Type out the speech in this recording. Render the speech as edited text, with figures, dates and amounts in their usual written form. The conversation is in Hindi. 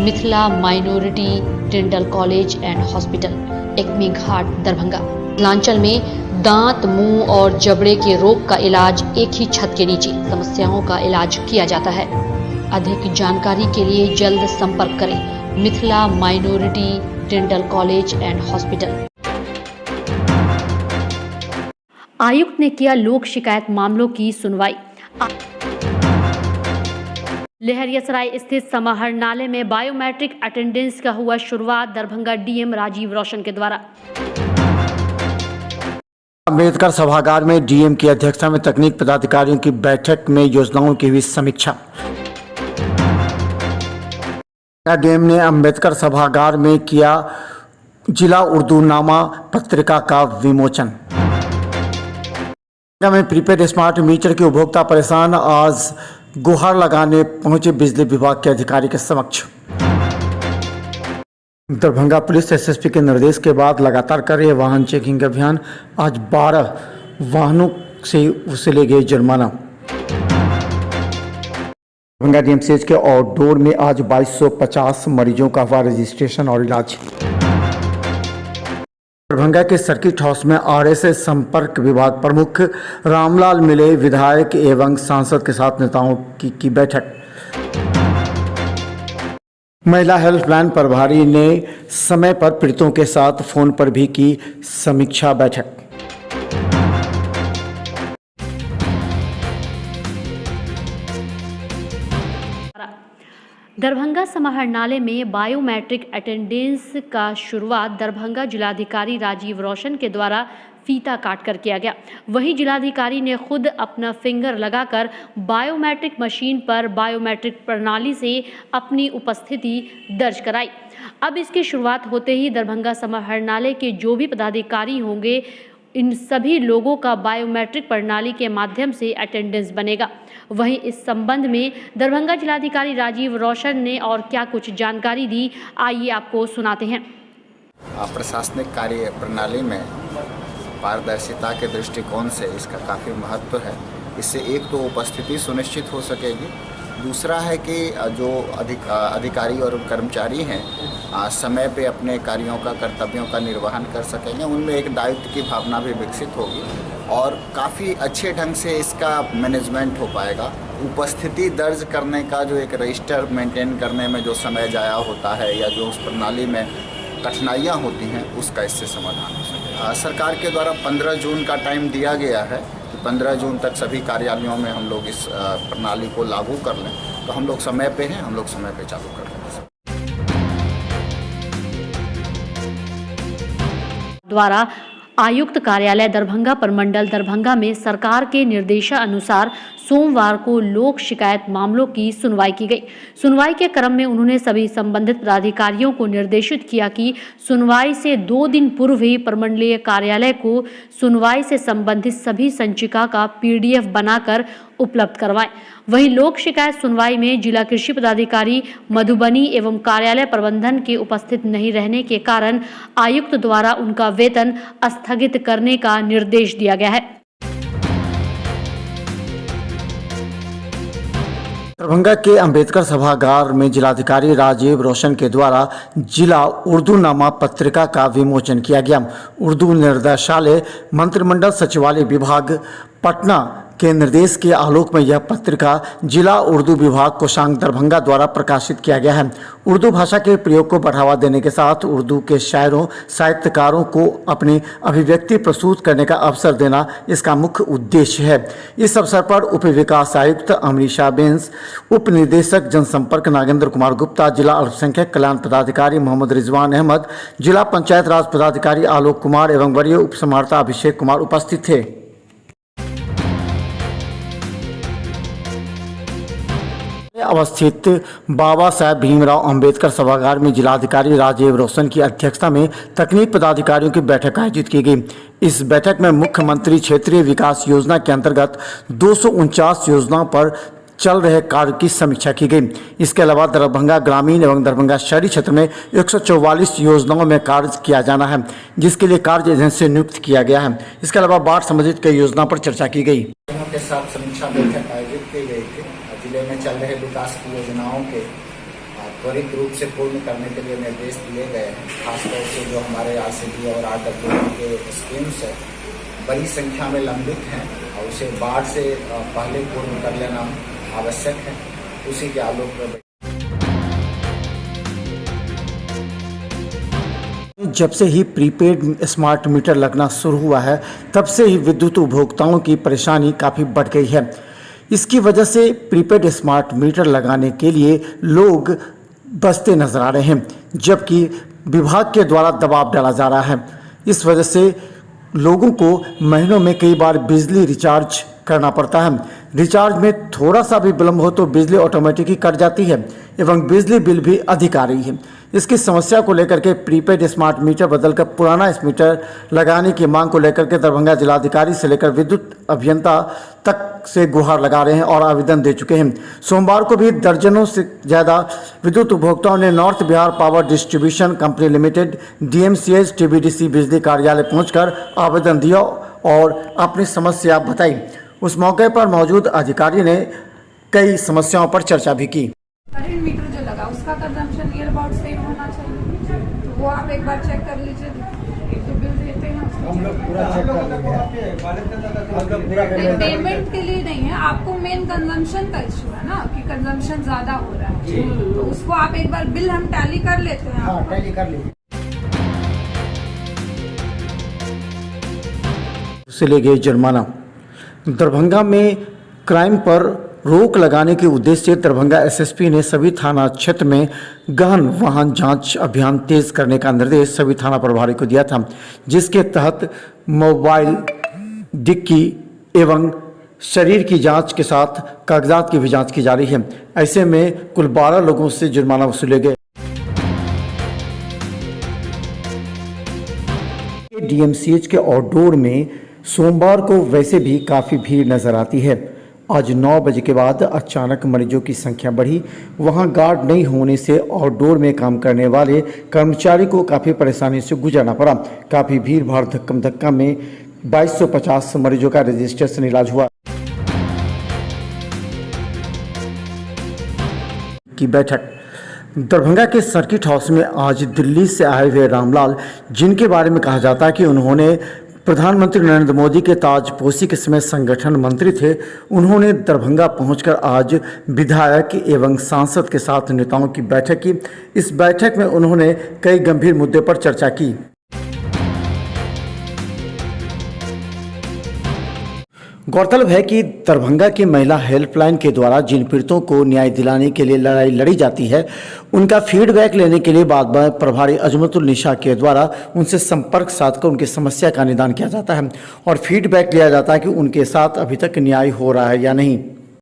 Mithila minority dental college and hospital, Ekmi Ghat, Darbhanga. Mithilanchal में दांत, मुंह और जबड़े के रोग का इलाज एक ही छत के नीचे समस्याओं का इलाज किया जाता है। अधिक जानकारी के लिए जल्द संपर्क करें Mithila minority dental college and hospital. आयुक्त ने किया लोक शिकायत मामलों की सुनवाई। लहरियासराय स्थित समाहरणालय में बायोमेट्रिक अटेंडेंस का हुआ शुरुआत। दरभंगा डीएम राजीव रोशन के द्वारा। अम्बेडकर सभागार में डीएम की अध्यक्षता में तकनीक पदाधिकारियों की बैठक में योजनाओं की हुई समीक्षा। डीएम ने अम्बेडकर सभागार में किया जिला उर्दू नामा पत्रिका का विमोचन। में प्रीपेड स्मार्ट मीटर के उपभोक्ता परेशान, आज गुहार लगाने पहुंचे बिजली विभाग के अधिकारी के समक्ष। दरभंगा पुलिस एसएसपी के निर्देश के बाद लगातार कर रही वाहन चेकिंग अभियान। आज 12 वाहनों से वसूले गए जुर्माना। दरभंगा डीएमसीएच के आउटडोर में आज 2250 मरीजों का हुआ रजिस्ट्रेशन और इलाज। दरभंगा के सर्किट हाउस में आरएसएस संपर्क विभाग प्रमुख रामलाल मिले, विधायक एवं सांसद के साथ नेताओं की बैठक। महिला हेल्पलाइन प्रभारी ने समय पर पीड़ितों के साथ फोन पर भी की समीक्षा बैठक। दरभंगा समाहरणालय में बायोमेट्रिक अटेंडेंस का शुरुआत दरभंगा जिलाधिकारी राजीव रोशन के द्वारा फीता काटकर किया गया। वहीं जिलाधिकारी ने खुद अपना फिंगर लगाकर बायोमेट्रिक मशीन पर बायोमेट्रिक प्रणाली से अपनी उपस्थिति दर्ज कराई। अब इसकी शुरुआत होते ही दरभंगा समाहरणालय के जो भी पदाधिकारी होंगे, इन सभी लोगों का बायोमेट्रिक प्रणाली के माध्यम से अटेंडेंस बनेगा। वहीं इस संबंध में दरभंगा जिलाधिकारी राजीव रोशन ने और क्या कुछ जानकारी दी, आइए आपको सुनाते हैं। प्रशासनिक कार्य प्रणाली में पारदर्शिता के दृष्टिकोण से इसका काफ़ी महत्व है। इससे एक तो उपस्थिति सुनिश्चित हो सकेगी, दूसरा है कि जो अधिकारी और कर्मचारी हैं समय पे अपने कार्यों का, कर्तव्यों का निर्वहन कर सकेंगे। उनमें एक दायित्व की भावना भी विकसित होगी और काफ़ी अच्छे ढंग से इसका मैनेजमेंट हो पाएगा। उपस्थिति दर्ज करने का जो एक रजिस्टर मेंटेन करने में जो समय जाया होता है या जो उस प्रणाली में कठिनाइयाँ होती हैं, उसका इससे समाधान हो सकेगा। सरकार के द्वारा 15 जून का टाइम दिया गया है कि 15 जून तक सभी कार्यालयों में हम लोग इस प्रणाली को लागू कर लें, तो हम लोग समय पे हैं, हम लोग समय पे चालू कर लें। द्वारा आयुक्त कार्यालय दरभंगा प्रमंडल दरभंगा में सरकार के निर्देशानुसार सोमवार को लोक शिकायत मामलों की सुनवाई की गई। सुनवाई के क्रम में उन्होंने सभी संबंधित पदाधिकारियों को निर्देशित किया कि सुनवाई से 2 दिन पूर्व ही प्रमंडलीय कार्यालय को सुनवाई से संबंधित सभी संचिका का PDF बनाकर उपलब्ध करवाएं। वहीं लोक शिकायत सुनवाई में जिला कृषि पदाधिकारी मधुबनी एवं कार्यालय प्रबंधन के उपस्थित नहीं रहने के कारण आयुक्त द्वारा उनका वेतन स्थगित करने का निर्देश दिया गया है। दरभंगा के अम्बेडकर सभागार में जिलाधिकारी राजीव रोशन के द्वारा जिला उर्दू नामा पत्रिका का विमोचन किया गया। उर्दू निर्देशालय मंत्रिमंडल सचिवालय विभाग पटना के निर्देश के आलोक में यह पत्रिका जिला उर्दू विभाग कोषांग दरभंगा द्वारा प्रकाशित किया गया है। उर्दू भाषा के प्रयोग को बढ़ावा देने के साथ उर्दू के शायरों, साहित्यकारों को अपनी अभिव्यक्ति प्रस्तुत करने का अवसर देना इसका मुख्य उद्देश्य है। इस अवसर पर उप विकास आयुक्त अमरीशा बेंस, उप निदेशक जनसंपर्क नागेंद्र कुमार गुप्ता, जिला अल्पसंख्यक कल्याण पदाधिकारी मोहम्मद रिजवान अहमद, जिला पंचायत राज पदाधिकारी आलोक कुमार एवं वरीय उप समाहर्ता अभिषेक कुमार उपस्थित थे। अवस्थित बाबा साहेब भीमराव अंबेडकर सभागार में जिलाधिकारी राजीव रोशन की अध्यक्षता में तकनीक पदाधिकारियों की बैठक आयोजित की गई। इस बैठक में मुख्यमंत्री क्षेत्रीय विकास योजना के अंतर्गत 249 योजनाओं पर चल रहे कार्य की समीक्षा की गई। इसके अलावा दरभंगा ग्रामीण एवं दरभंगा शहरी क्षेत्र में 144 योजनाओं में कार्य किया जाना है, जिसके लिए कार्य एजेंसी नियुक्त किया गया है। इसके अलावा बाढ़ संबंधित कई योजना पर चर्चा की गई। के साथ समीक्षा बैठक आयोजित की गई थी। जिले में चल रहे विकास की योजनाओं के त्वरित रूप से पूर्ण करने के लिए निर्देश दिए गए हैं। खासतौर से जो हमारे RCD और RWD के स्कीम्स है बड़ी संख्या में लंबित हैं और उसे बाढ़ से पहले पूर्ण कर लेना आवश्यक है। उसी के आलोक में जब से ही प्रीपेड स्मार्ट मीटर लगना शुरू हुआ है तब से ही विद्युत उपभोक्ताओं की परेशानी काफ़ी बढ़ गई है। इसकी वजह से प्रीपेड स्मार्ट मीटर लगाने के लिए लोग बसते नजर आ रहे हैं, जबकि विभाग के द्वारा दबाव डाला जा रहा है। इस वजह से लोगों को महीनों में कई बार बिजली रिचार्ज करना पड़ता है। रिचार्ज में थोड़ा सा भी विलम्ब हो तो बिजली ऑटोमेटिक ही कट जाती है एवं बिजली बिल भी अधिक आ रही है। इसकी समस्या को लेकर के प्रीपेड स्मार्ट मीटर बदलकर पुराना मीटर लगाने की मांग को लेकर के दरभंगा जिलाधिकारी से लेकर विद्युत अभियंता तक से गुहार लगा रहे हैं और आवेदन दे चुके हैं। सोमवार को भी दर्जनों से ज़्यादा विद्युत उपभोक्ताओं ने north Bihar power distribution company limited DMCH TBDC बिजली कार्यालय पहुंचकर आवेदन दिया और अपनी समस्या बताई। उस मौके पर मौजूद अधिकारी ने कई समस्याओं पर चर्चा भी की। करंट मीटर जो लगा उसका कंजम्पशन नियर अबाउट सेम होना चाहिए, तो वो आप एक बार चेक कर लीजिए। एक जो बिल देते हैं हम लोग पूरा चेक कर लेंगे। पेमेंट के लिए नहीं है, आपको मेन कंजम्पशन का इशू है ना कि कंजम्पशन ज्यादा हो रहा है, तो उसको आप एक बार बिल हम टैली कर लेते हैं। हाँ, टैली कर लीजिए। से ले गए जुर्माना। दरभंगा में क्राइम पर रोक लगाने के उद्देश्य से दरभंगा SSP ने सभी थाना क्षेत्र में गहन वाहन जांच अभियान तेज करने का निर्देश सभी थाना प्रभारी को दिया था, जिसके तहत मोबाइल, डिक्की एवं शरीर की जांच के साथ कागजात की भी जांच की जा रही है। ऐसे में कुल 12 लोगों से जुर्माना वसूले गए। DMCH के आउटडोर में सोमवार को वैसे भी काफ़ी भीड़ नजर आती है। आज 9 बजे के बाद अचानक मरीजों की संख्या बढ़ी। वहां गार्ड नहीं होने से आउटडोर में काम करने वाले कर्मचारी को काफ़ी परेशानी से गुजरना पड़ा। काफ़ी भीड़ भाड़ धक्कम धक्का में 2250 मरीजों का रजिस्ट्रेशन इलाज हुआ। की बैठक दरभंगा के सर्किट हाउस में आज दिल्ली से आए हुए रामलाल, जिनके बारे में कहा जाता है कि उन्होंने प्रधानमंत्री नरेंद्र मोदी के ताजपोशी के समय संगठन मंत्री थे, उन्होंने दरभंगा पहुंचकर आज विधायक एवं सांसद के साथ नेताओं की बैठक की। इस बैठक में उन्होंने कई गंभीर मुद्दे पर चर्चा की। गौरतलब है कि दरभंगा की महिला हेल्पलाइन के द्वारा जिन पीड़ितों को न्याय दिलाने के लिए लड़ाई लड़ी जाती है, उनका फीडबैक लेने के लिए बाद में प्रभारी अजमतुल निशा के द्वारा उनसे संपर्क साधकर उनकी समस्या का निदान किया जाता है और फीडबैक लिया जाता है कि उनके साथ अभी तक न्याय हो रहा है या नहीं।